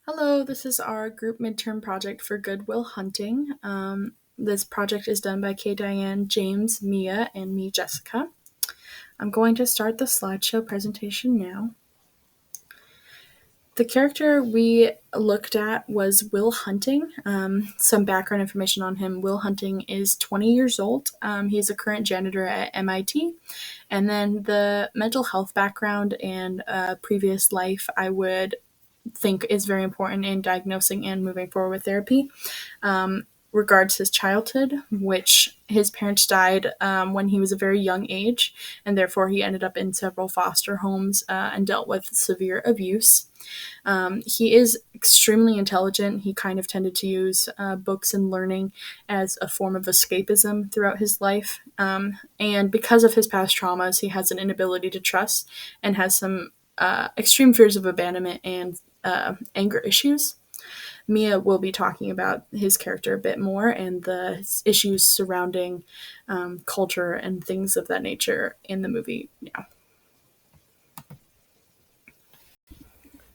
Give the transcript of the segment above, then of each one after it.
Hello, this is our group midterm project for Goodwill Hunting. This project is done by Kay Diane, James, Mia, and me, Jessica. I'm going to start the slideshow presentation now. The character we looked at was Will Hunting. Some background information on him. Will Hunting is 20 years old. He's a current janitor at MIT. And then the mental health background and previous life I would think is very important in diagnosing and moving forward with therapy. Regards his childhood, which his parents died when he was a very young age, and therefore he ended up in several foster homes and dealt with severe abuse. He is extremely intelligent. He kind of tended to use books and learning as a form of escapism throughout his life. And because of his past traumas, he has an inability to trust and has some extreme fears of abandonment and anger issues. Mia will be talking about his character a bit more and the issues surrounding culture and things of that nature in the movie now.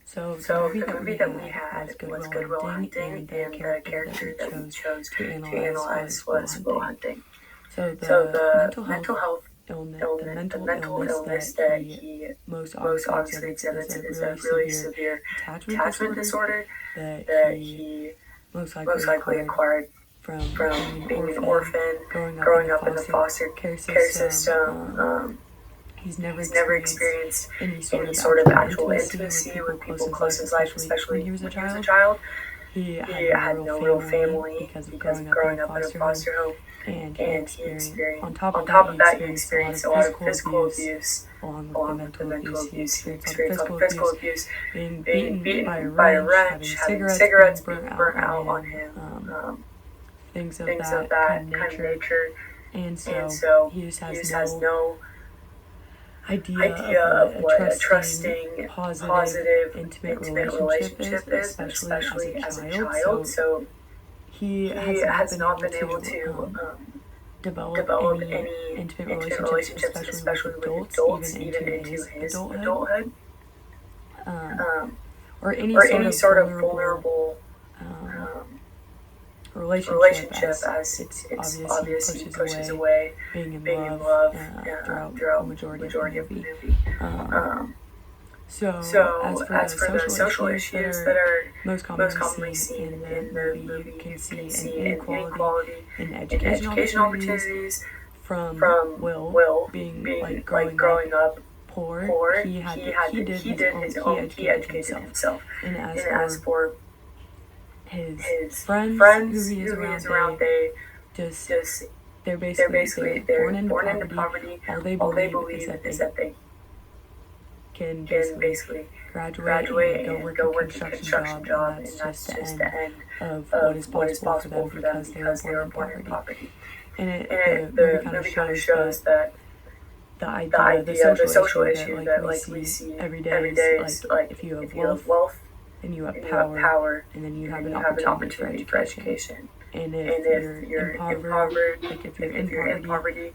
So the movie that we had was Goodwill Hunting, and the character that we chose to analyze was Will Hunting. So the mental health the mental illness that he most obviously exhibits is a really severe attachment disorder that he most likely acquired from being an orphan, growing up in the foster care system. He's never experienced any sort of actual intimacy with people close to his life, especially when he was a child. He had no real family because of growing up in a foster home. And he experienced, on top of that, he experienced a lot of physical abuse, along with the mental abuse. He experienced a lot of physical abuse, being beaten by a wrench, having cigarettes being burnt out on him, things of that kind of nature. And so he just has no idea of what a trusting, positive, intimate relationship is, especially as a child. So he has not been able to develop any intimate relationships, especially with adults, even into his adulthood, or any sort of vulnerable relationship, as it's obvious he pushes away being in love throughout the majority of the movie. So as for the social issues that are most commonly seen in the movie, you can see an inequality in education opportunities from Will being like growing up poor. He did his own. He educated himself. And as for his friends who he is around, they're basically born into poverty. All they believe is that they can basically graduate and go work a construction job, and that's just the end of what is possible for them because they were born in poverty. And the movie kind of shows that the social issue that we see every day is like if you have wealth, then you have power, and then you have an opportunity for education. And if you're impoverished, like if you're in poverty,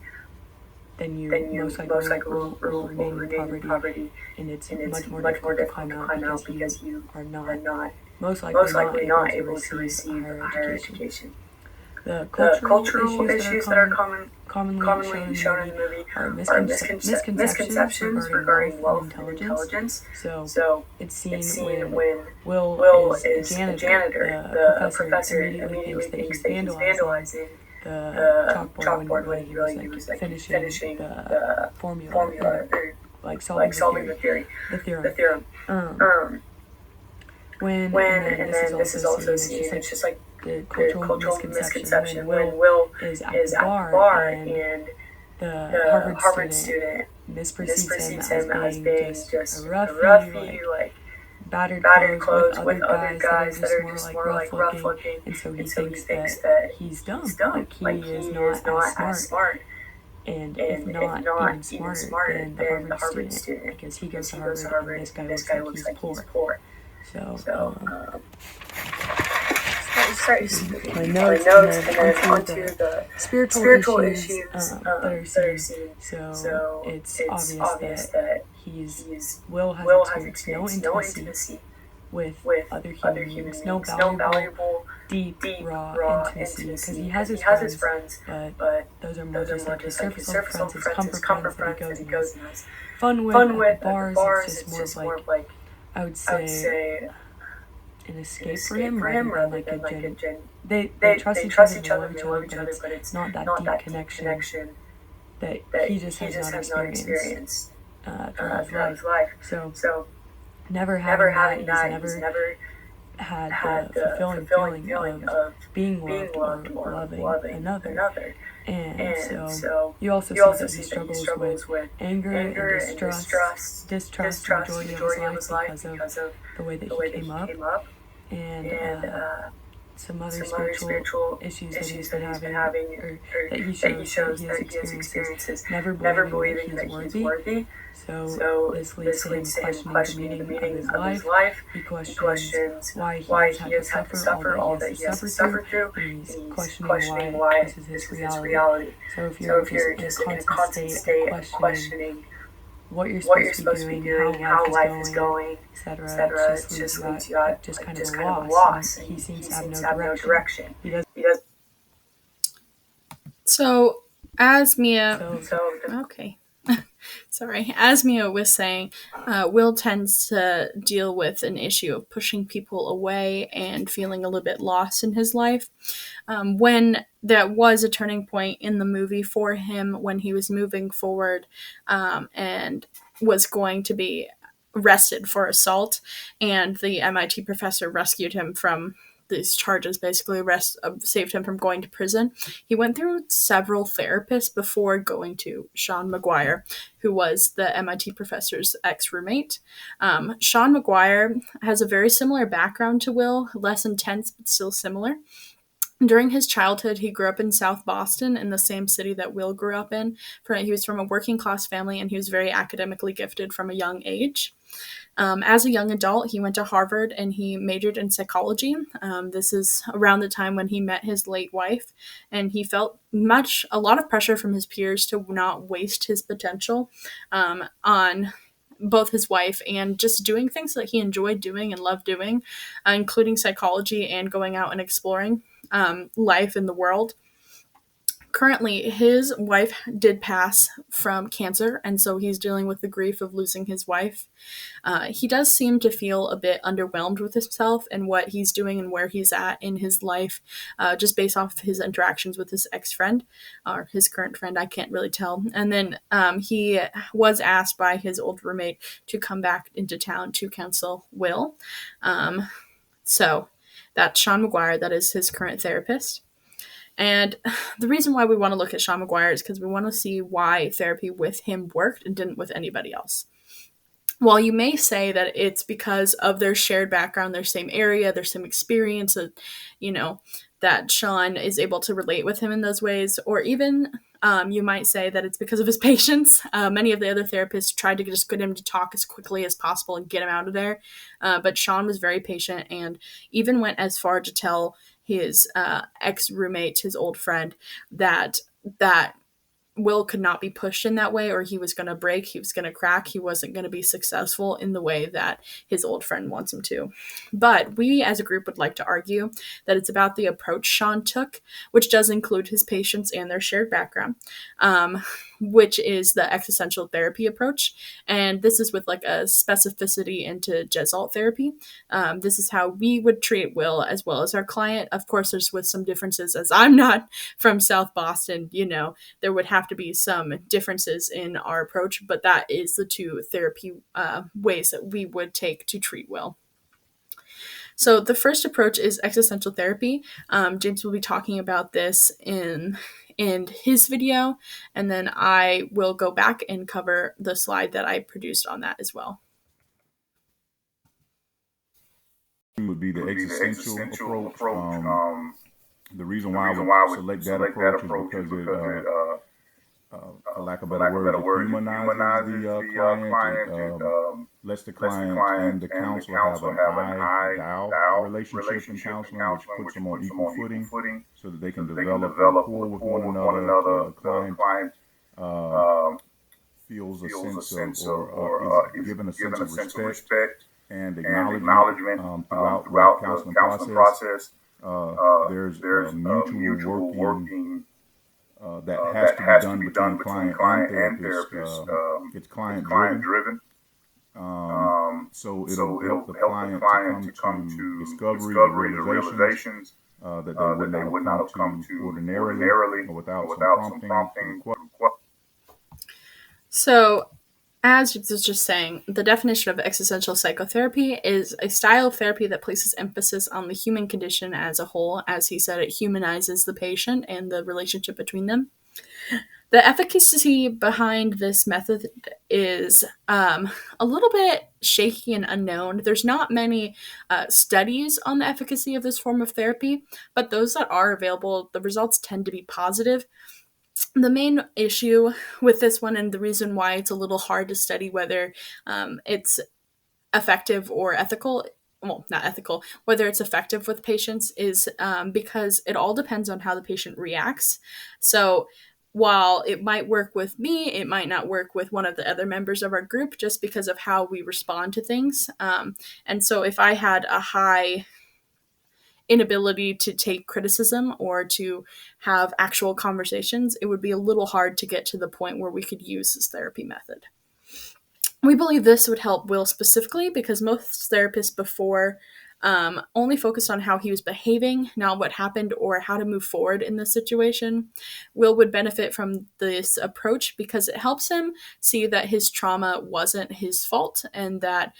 then you most likely will remain in poverty, and it's much more difficult to climb out because you are not most likely not able to receive a higher education. The cultural issues that are commonly shown in the movie are misconceptions regarding wealth and intelligence. So it's seen when Will is a janitor, the professor immediately thinks that he's vandalizing the chalkboard when he was like finishing the formula or like solving the theorem. When and then this is also seen, it's just like the cultural misconception when Will is at the bar and the Harvard student misperceives him as being just a roughy, like battered clothes with other guys that are just more like rough looking, and so he thinks that he's dumb, like he is not as smart. And if not even smarter than the Harvard student, because he goes to Harvard and this guy looks like he's poor. So my notes and then onto the spiritual issues that are seen. So it's obvious that Will has experienced no intimacy with other human beings. No valuable, deep, raw intimacy, because he has his friends, but those are more just like his surface level friends, his comfort friends that he goes and has fun with at the bars. It's just more of like, I would say, an escape for him rather than like a they trust each other, they love each other, but it's not that deep connection that he just has not experienced throughout his life. So never having that, he's never had the fulfilling feeling of being loved or loving another. And so you also see that he struggles with anger and distrust the majority of his life because of the way that he came up, and some other spiritual issues that he's been having, or that he shows that he has experienced, never believing that he's worthy. So this leads to him questioning the meaning of his life. He questions why he has had to suffer all that he has to suffer through. He's questioning why this is his reality. So if you're just in a constant state of questioning what you're supposed to be doing, how life is going, etc., it just leaves you at just kind of a loss. And he seems to have no direction. He does. So, as Mia, okay, sorry, as Mia was saying, Will tends to deal with an issue of pushing people away and feeling a little bit lost in his life. When that was a turning point in the movie for him, when he was moving forward and was going to be arrested for assault, and the MIT professor rescued him from these charges, basically saved him from going to prison. He went through several therapists before going to Sean Maguire, who was the MIT professor's ex-roommate. Sean Maguire has a very similar background to Will, less intense but still similar. During his childhood, he grew up in South Boston, in the same city that Will grew up in. He was from a working class family, and he was very academically gifted from a young age. As a young adult, he went to Harvard and he majored in psychology. This is around the time when he met his late wife, and he felt a lot of pressure from his peers to not waste his potential on both his wife and just doing things that he enjoyed doing and loved doing, including psychology and going out and exploring life in the world. Currently, his wife did pass from cancer, and so he's dealing with the grief of losing his wife. He does seem to feel a bit underwhelmed with himself and what he's doing and where he's at in his life, just based off his interactions with his ex-friend, or his current friend, I can't really tell. And then he was asked by his old roommate to come back into town to counsel Will. So that's Sean Maguire, that is his current therapist. And the reason why we want to look at Sean Maguire is because we want to see why therapy with him worked and didn't with anybody else. While you may say that it's because of their shared background, their same area, their same experience, that Sean is able to relate with him in those ways, or even you might say that it's because of his patience. Many of the other therapists tried to just get him to talk as quickly as possible and get him out of there, but Sean was very patient and even went as far to tell his ex-roommate, his old friend, that Will could not be pushed in that way, or he was going to break, he was going to crack, he wasn't going to be successful in the way that his old friend wants him to. But we as a group would like to argue that it's about the approach Sean took, which does include his patients and their shared background, which is the existential therapy approach. And this is with like a specificity into Gestalt therapy. This is how we would treat Will as well as our client. Of course, there's with some differences, as I'm not from South Boston, there would have to be some differences in our approach, but that is the two therapy ways that we would take to treat Will. So the first approach is existential therapy. James will be talking about this in his video, and then I will go back and cover the slide that I produced on that as well. Would be the existential approach. The reason why I would select that approach is because it, for lack of a better word, humanizes the client. It lets the client and the counselor have an I-thou relationship in counseling, which puts them on equal footing so that they can develop rapport with one another. The client feels a sense of, or is given a sense of respect, and acknowledgement throughout the counseling process. There's mutual working that has to be done between client and therapist. It's client driven. So it'll help the client to come to discovery or realizations that they would not have come to ordinarily or without some prompting. So, as I was just saying, the definition of existential psychotherapy is a style of therapy that places emphasis on the human condition as a whole. As he said, it humanizes the patient and the relationship between them. The efficacy behind this method is a little bit shaky and unknown. There's not many studies on the efficacy of this form of therapy, but those that are available, the results tend to be positive. The main issue with this one, and the reason why it's a little hard to study whether it's effective or ethical, well, not ethical, whether it's effective with patients, is because it all depends on how the patient reacts. So while it might work with me, it might not work with one of the other members of our group just because of how we respond to things. And so if I had a high inability to take criticism or to have actual conversations, it would be a little hard to get to the point where we could use this therapy method. We believe this would help Will specifically because most therapists before only focused on how he was behaving, not what happened or how to move forward in this situation. Will would benefit from this approach because it helps him see that his trauma wasn't his fault and that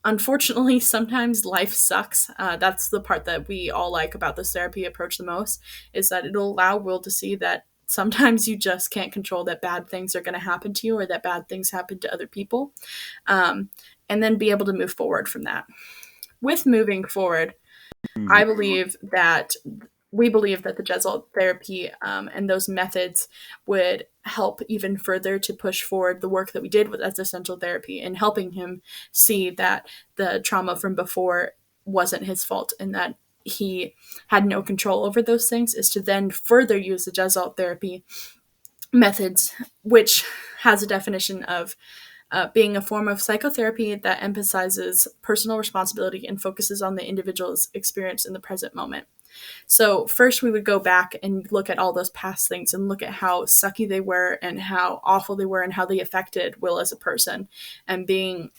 unfortunately, sometimes life sucks. That's the part that we all like about this therapy approach the most, is that it'll allow Will to see that sometimes you just can't control that bad things are going to happen to you or that bad things happen to other people, and then be able to move forward from that. With moving forward, I believe that we believe that the Jesuit therapy and those methods would help even further to push forward the work that we did with existential therapy and helping him see that the trauma from before wasn't his fault and that he had no control over those things, is to then further use the Jesuit therapy methods, which has a definition of being a form of psychotherapy that emphasizes personal responsibility and focuses on the individual's experience in the present moment. So first we would go back and look at all those past things and look at how sucky they were and how awful they were and how they affected Will as a person, and being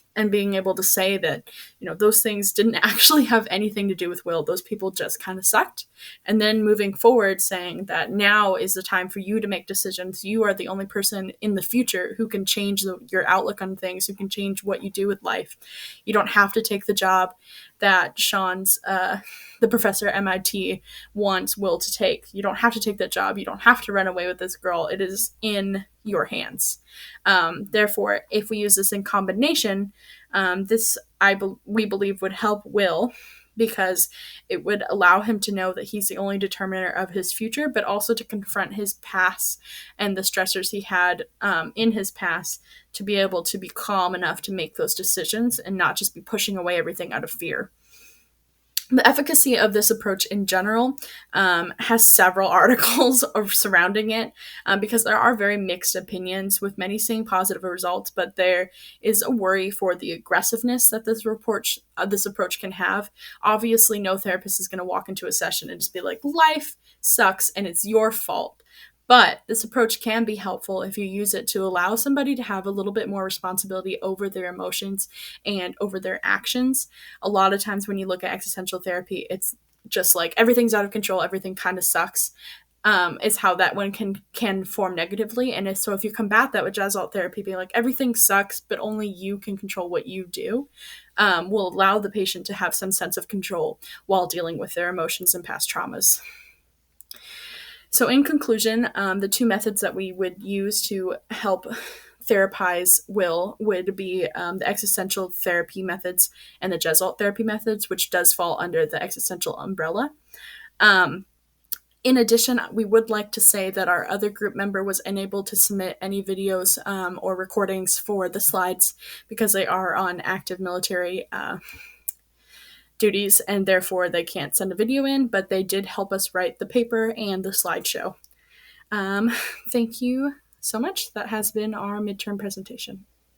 able to say that, those things didn't actually have anything to do with Will. Those people just kind of sucked. And then moving forward, saying that now is the time for you to make decisions. You are the only person in the future who can change your outlook on things, who can change what you do with life. You don't have to take the job that Sean's the professor at MIT wants Will to take. You don't have to take that job. You don't have to run away with this girl. It is in your hands. Therefore, if we use this in combination, we believe would help Will, because it would allow him to know that he's the only determiner of his future, but also to confront his past and the stressors he had in his past, to be able to be calm enough to make those decisions and not just be pushing away everything out of fear. The efficacy of this approach in general has several articles surrounding it, because there are very mixed opinions, with many seeing positive results, but there is a worry for the aggressiveness that this approach can have. Obviously, no therapist is going to walk into a session and just be like, life sucks and it's your fault. But this approach can be helpful if you use it to allow somebody to have a little bit more responsibility over their emotions and over their actions. A lot of times when you look at existential therapy, it's just like everything's out of control, everything kind of sucks. Is how that one can form negatively. And so if you combat that with Jesuit therapy, being like everything sucks, but only you can control what you do, will allow the patient to have some sense of control while dealing with their emotions and past traumas. So in conclusion, the two methods that we would use to help therapize Will would be the existential therapy methods and the Jesuit therapy methods, which does fall under the existential umbrella. In addition, we would like to say that our other group member was unable to submit any videos or recordings for the slides because they are on active military duties, and therefore they can't send a video in, but they did help us write the paper and the slideshow. Thank you so much. That has been our midterm presentation.